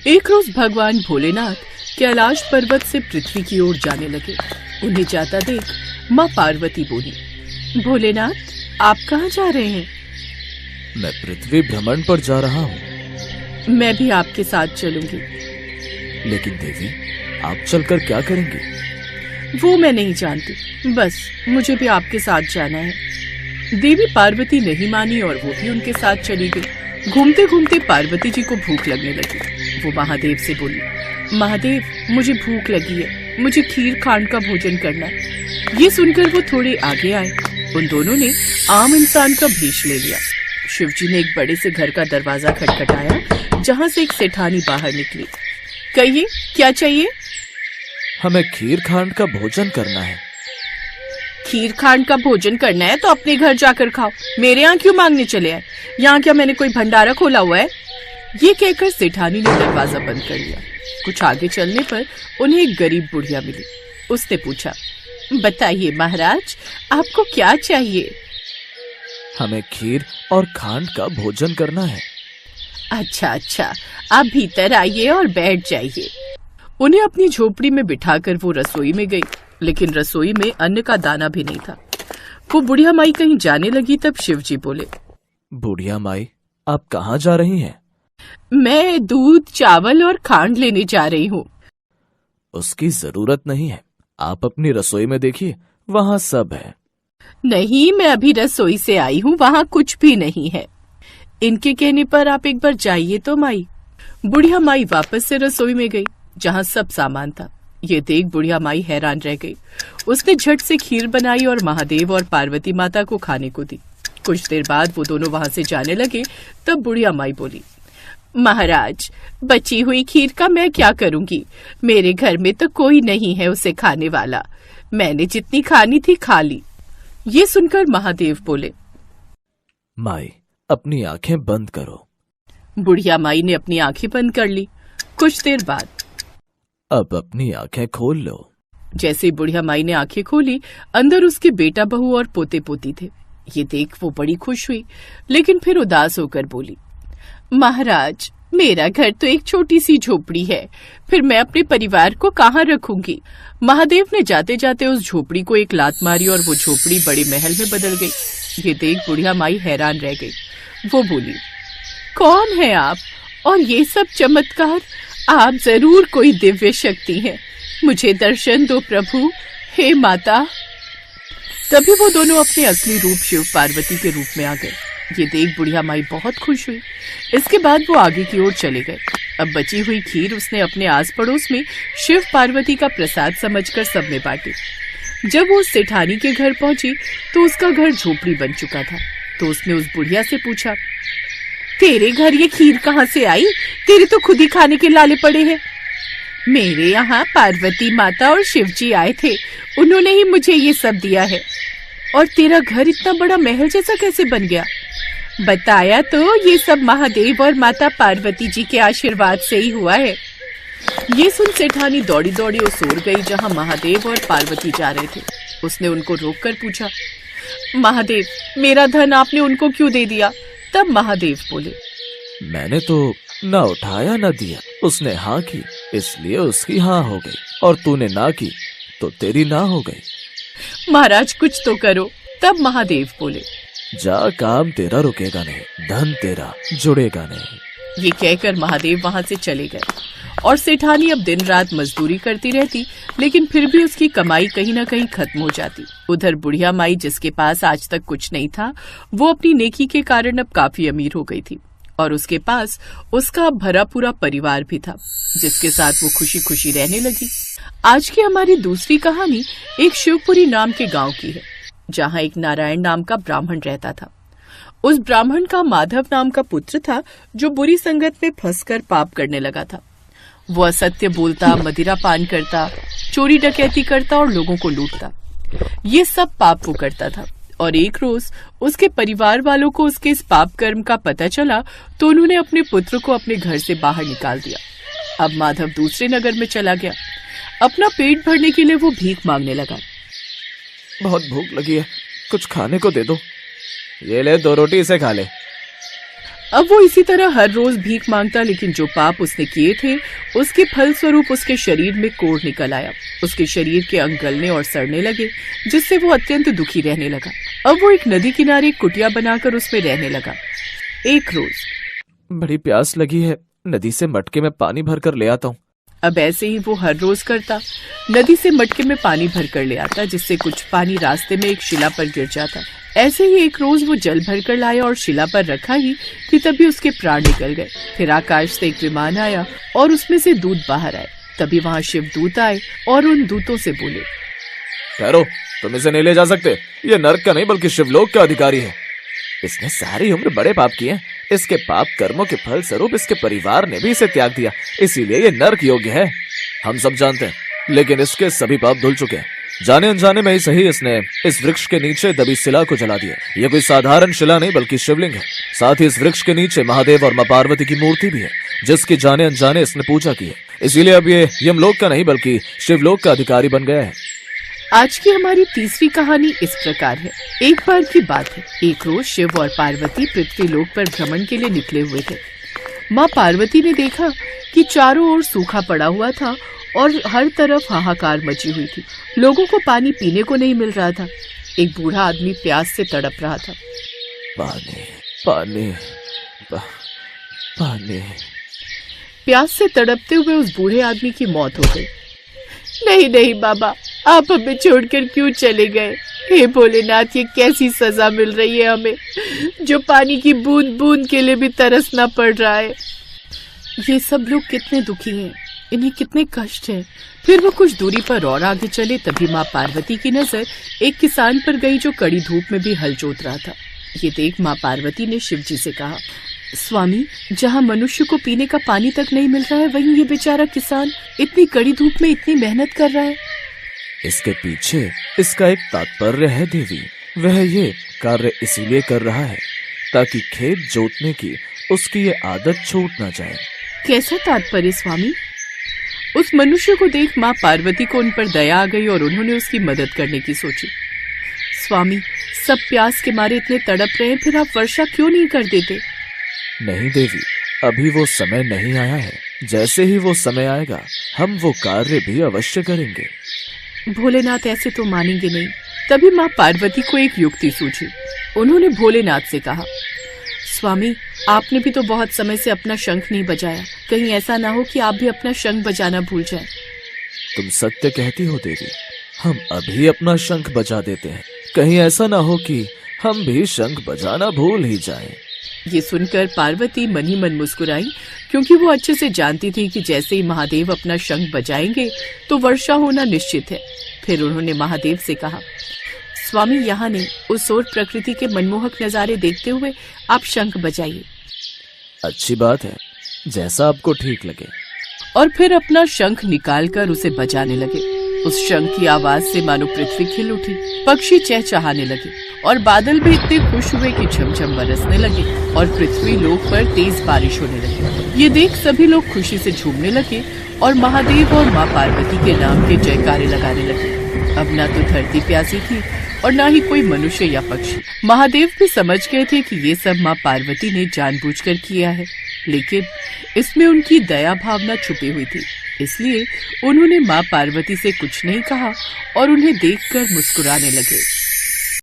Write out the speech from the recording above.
एक रोज भगवान भोलेनाथ कैलाश पर्वत से पृथ्वी की ओर जाने लगे। उन्हें जाता देख माँ पार्वती बोली, भोलेनाथ आप कहाँ जा रहे हैं? मैं पृथ्वी भ्रमण पर जा रहा हूँ। मैं भी आपके साथ चलूंगी। लेकिन देवी, आप चलकर क्या करेंगी? वो मैं नहीं जानती, बस मुझे भी आपके साथ जाना है। देवी पार्वती नहीं मानी और वो भी उनके साथ चली गई। घूमते घूमते पार्वती जी को भूख लगने लगी। वो महादेव से बोली, महादेव मुझे भूख लगी है, मुझे खीर खांड का भोजन करना है। ये सुनकर वो थोड़े आगे आए। उन दोनों ने आम इंसान का भेष ले लिया। शिवजी ने एक बड़े से घर का दरवाजा खटखटाया, जहाँ से एक सेठानी बाहर निकली। कहिए क्या चाहिए? हमें खीर खांड का भोजन करना है। खीर खांड का भोजन करना है तो अपने घर जाकर खाओ, मेरे यहाँ क्यों मांगने चले आए? यहाँ क्या मैंने कोई भंडारा खोला हुआ है? ये कहकर सेठानी ने दरवाजा बंद कर लिया। कुछ आगे चलने पर उन्हें एक गरीब बुढ़िया मिली। उसने पूछा, बताइए महाराज, आपको क्या चाहिए? हमें खीर और खांड का भोजन करना है। अच्छा, आप भीतर आइए और बैठ जाइए। उन्हें अपनी झोपड़ी में बिठाकर वो रसोई में गई, लेकिन रसोई में अन्न का दाना भी नहीं था। वो बुढ़िया माई कहीं जाने लगी, तब शिवजी बोले, बुढ़िया माई आप कहाँ जा रही हैं? मैं दूध, चावल और खांड लेने जा रही हूँ। उसकी जरूरत नहीं है, आप अपनी रसोई में देखिए, वहाँ सब है। नहीं, मैं अभी रसोई से आई हूँ, वहाँ कुछ भी नहीं है। इनके कहने पर आप एक बार जाइए तो माई। बुढ़िया माई वापस से रसोई में गई, जहाँ सब सामान था। ये देख बुढ़िया माई हैरान रह गई। उसने झट से खीर बनाई और महादेव और पार्वती माता को खाने को दी। कुछ देर बाद वो दोनों वहाँ से जाने लगे। तब बुढ़िया माई बोली, महाराज बची हुई खीर का मैं क्या करूंगी? मेरे घर में तो कोई नहीं है उसे खाने वाला। मैंने जितनी खानी थी खा ली। ये सुनकर महादेव बोले, माई अपनी आंखें बंद करो। बुढ़िया माई ने अपनी आंखें बंद कर ली। कुछ देर बाद, अब अपनी आंखें खोल लो। जैसे बुढ़िया माई ने आंखें खोली, अंदर उसके बेटा बहू और पोते पोती थे। ये देख वो बड़ी खुश हुई, लेकिन फिर उदास होकर बोली, महाराज मेरा घर तो एक छोटी सी झोपड़ी है, फिर मैं अपने परिवार को कहाँ रखूंगी? महादेव ने जाते जाते उस झोपड़ी को एक लात मारी और वो झोपड़ी बड़े महल में बदल गई। ये देख बुढ़िया माई हैरान रह गई। वो बोली, कौन है आप और ये सब चमत्कार? आप जरूर कोई दिव्य शक्ति हैं। मुझे दर्शन दो प्रभु, हे माता। तभी वो दोनों अपने असली रूप शिव पार्वती के रूप में आ गए। ये देख बुढ़िया माई बहुत खुश हुई। इसके बाद वो आगे की ओर चले गए। अब बची हुई खीर उसने अपने आस पड़ोस में शिव पार्वती का प्रसाद समझकर सब में बांटी। जब वो उस सेठानी के घर पहुंची तो उसका घर झोपड़ी बन चुका था। तो उसने उस बुढ़िया से पूछा, तेरे घर ये खीर कहाँ से आई? तेरे तो खुद ही खाने के लाले पड़े हैं। मेरे यहाँ पार्वती माता और शिवजी आए थे, उन्होंने ही मुझे ये सब दिया है। और तेरा घर इतना बड़ा महल जैसा कैसे बन गया? बताया तो ये सब महादेव और माता पार्वती जी के आशीर्वाद से ही हुआ है। ये सुन सेठानी दौड़ी दौड़ी उस ओर गई जहाँ महादेव और पार्वती जा रहे थे। उसने उनको रोककर पूछा, महादेव मेरा धन आपने उनको क्यों दे दिया? तब महादेव बोले, मैंने तो न उठाया न दिया, उसने हाँ की इसलिए उसकी हाँ हो गई, और तूने ना की तो तेरी ना हो गई। महाराज कुछ तो करो। तब महादेव बोले, जा, काम तेरा रुकेगा नहीं, धन तेरा जुड़ेगा नहीं। ये कहकर महादेव वहाँ से चले गए। और सेठानी अब दिन रात मजदूरी करती रहती, लेकिन फिर भी उसकी कमाई कहीं न कहीं खत्म हो जाती। उधर बुढ़िया माई, जिसके पास आज तक कुछ नहीं था, वो अपनी नेकी के कारण अब काफी अमीर हो गई थी और उसके पास उसका भरा पूरा परिवार भी था, जिसके साथ वो खुशी खुशी रहने लगी। आज की हमारी दूसरी कहानी एक शिवपुरी नाम के गाँव की है, जहाँ एक नारायण नाम का ब्राह्मण रहता था। उस ब्राह्मण का माधव नाम का पुत्र था, जो बुरी संगत में फंसकर पाप करने लगा था। वो असत्य बोलता, मदिरा पान करता, चोरी डकैती करता और लोगों को लूटता। ये सब पाप वो करता था। और एक रोज उसके परिवार वालों को उसके इस पाप कर्म का पता चला, तो उन्होंने अपने पुत्र को अपने घर से बाहर निकाल दिया। अब माधव दूसरे नगर में चला गया। अपना पेट भरने के लिए वो भीख मांगने लगा। बहुत भूख लगी है, कुछ खाने को दे दो। ये ले 2 रोटी, इसे खा ले। अब वो इसी तरह हर रोज भीख मांगता, लेकिन जो पाप उसने किए थे उसके फल स्वरूप उसके शरीर में कोढ़ निकल आया। उसके शरीर के अंग गलने और सड़ने लगे, जिससे वो अत्यंत दुखी रहने लगा। अब वो एक नदी किनारे एक कुटिया बनाकर उसमें रहने लगा। एक रोज, बड़ी प्यास लगी है, नदी से मटके में पानी भर कर ले आता हूँ। अब ऐसे ही वो हर रोज करता, नदी से मटके में पानी भर कर ले आता, जिससे कुछ पानी रास्ते में एक शिला पर गिर जाता। ऐसे ही एक रोज वो जल भर कर लाया और शिला पर रखा ही कि तभी उसके प्राण निकल गए। फिर आकाश से एक विमान आया और उसमें से दूत बाहर आए। तभी वहाँ शिव दूत आए और उन दूतों से बोले, ठहरो, तुम इसे नहीं ले जा सकते। ये नर्क का नहीं बल्कि शिवलोक का अधिकारी है। इसने सारी उम्र बड़े पाप किए। इसके पाप कर्मों के फल स्वरूप इसके परिवार ने भी इसे त्याग दिया, इसीलिए ये नर्क योग्य है। हम सब जानते हैं, लेकिन इसके सभी पाप धुल चुके हैं। जाने अनजाने में ही सही इसने इस वृक्ष के नीचे दबी शिला को जला दिया। ये कोई साधारण शिला नहीं बल्कि शिवलिंग है। साथ ही इस वृक्ष के नीचे महादेव और मां पार्वती की मूर्ति भी है, जिसकी जाने अनजाने इसने पूजा की है। इसीलिए अब ये यमलोक का नहीं बल्कि शिवलोक का अधिकारी बन गया है। आज की हमारी तीसरी कहानी इस प्रकार है। एक बार की बात है, एक रोज शिव और पार्वती पृथ्वी लोक पर भ्रमण के लिए निकले हुए थे। माँ पार्वती ने देखा कि चारों ओर सूखा पड़ा हुआ था और हर तरफ हाहाकार मची हुई थी। लोगों को पानी पीने को नहीं मिल रहा था। एक बूढ़ा आदमी प्यास से तड़प रहा था। पानी, पानी, पानी। प्यास से तड़पते हुए उस बूढ़े आदमी की मौत हो गई। नहीं नहीं बाबा, आप हमें छोड़कर क्यों चले गए? हे भोलेनाथ, ये कैसी सजा मिल रही है हमें, जो पानी की बूंद बूंद के लिए भी तरसना पड़ रहा है। ये सब लोग कितने दुखी हैं, इन्हें कितने कष्ट है। फिर वो कुछ दूरी पर और आगे चले, तभी माँ पार्वती की नजर एक किसान पर गई जो कड़ी धूप में भी हल जोत रहा था। ये देख माँ पार्वती ने शिव जी से कहा, स्वामी, जहाँ मनुष्य को पीने का पानी तक नहीं मिल रहा है, वहीं ये बेचारा किसान इतनी कड़ी धूप में इतनी मेहनत कर रहा है। इसके पीछे इसका एक तात्पर्य है देवी। वह ये कार्य इसीलिए कर रहा है ताकि खेत जोतने की उसकी ये आदत छूट ना जाए। कैसा तात्पर्य स्वामी? उस मनुष्य को देख माँ पार्वती को उन पर दया आ गई और उन्होंने उसकी मदद करने की सोची। स्वामी, सब प्यास के मारे इतने तड़प रहे हैं, फिर आप वर्षा क्यों नहीं कर देते? नहीं देवी, अभी वो समय नहीं आया है। जैसे ही वो समय आएगा हम वो कार्य भी अवश्य करेंगे। भोलेनाथ ऐसे तो मानेंगे नहीं। तभी माँ पार्वती को एक युक्ति सूझी। उन्होंने भोलेनाथ से कहा, स्वामी, आपने भी तो बहुत समय से अपना शंख नहीं बजाया, कहीं ऐसा ना हो कि आप भी अपना शंख बजाना भूल जाएं। तुम सत्य कहती हो देवी, हम अभी अपना शंख बजा देते हैं। कहीं ऐसा ना हो कि हम भी शंख बजाना भूल ही जाएं। ये सुनकर पार्वती मन ही मन मुस्कुराई, क्योंकि वो अच्छे से जानती थी कि जैसे ही महादेव अपना शंख बजाएंगे तो वर्षा होना निश्चित है। फिर उन्होंने महादेव से कहा, स्वामी, यहाँ नहीं, उस ओर प्रकृति के मनमोहक नजारे देखते हुए आप शंख बजाइए। अच्छी बात है, जैसा आपको ठीक लगे। और फिर अपना शंख निकालकर उसे बजाने लगे। उस शंख की आवाज से मानो पृथ्वी खिल उठी, पक्षी चहचहाने लगे और बादल भी इतने खुश हुए कि झमझम बरसने लगे और पृथ्वी लोक पर तेज बारिश होने लगी। ये देख सभी लोग खुशी से झूमने लगे और महादेव और माँ पार्वती के नाम के जयकारे लगाने लगे। अब ना तो धरती प्यासी थी और ना ही कोई मनुष्य या पक्षी। महादेव भी समझ गए थे कि ये सब माँ पार्वती ने जानबूझकर किया है, लेकिन इसमें उनकी दया भावना छुपी हुई थी। इसलिए उन्होंने माँ पार्वती से कुछ नहीं कहा और उन्हें देखकर मुस्कुराने लगे।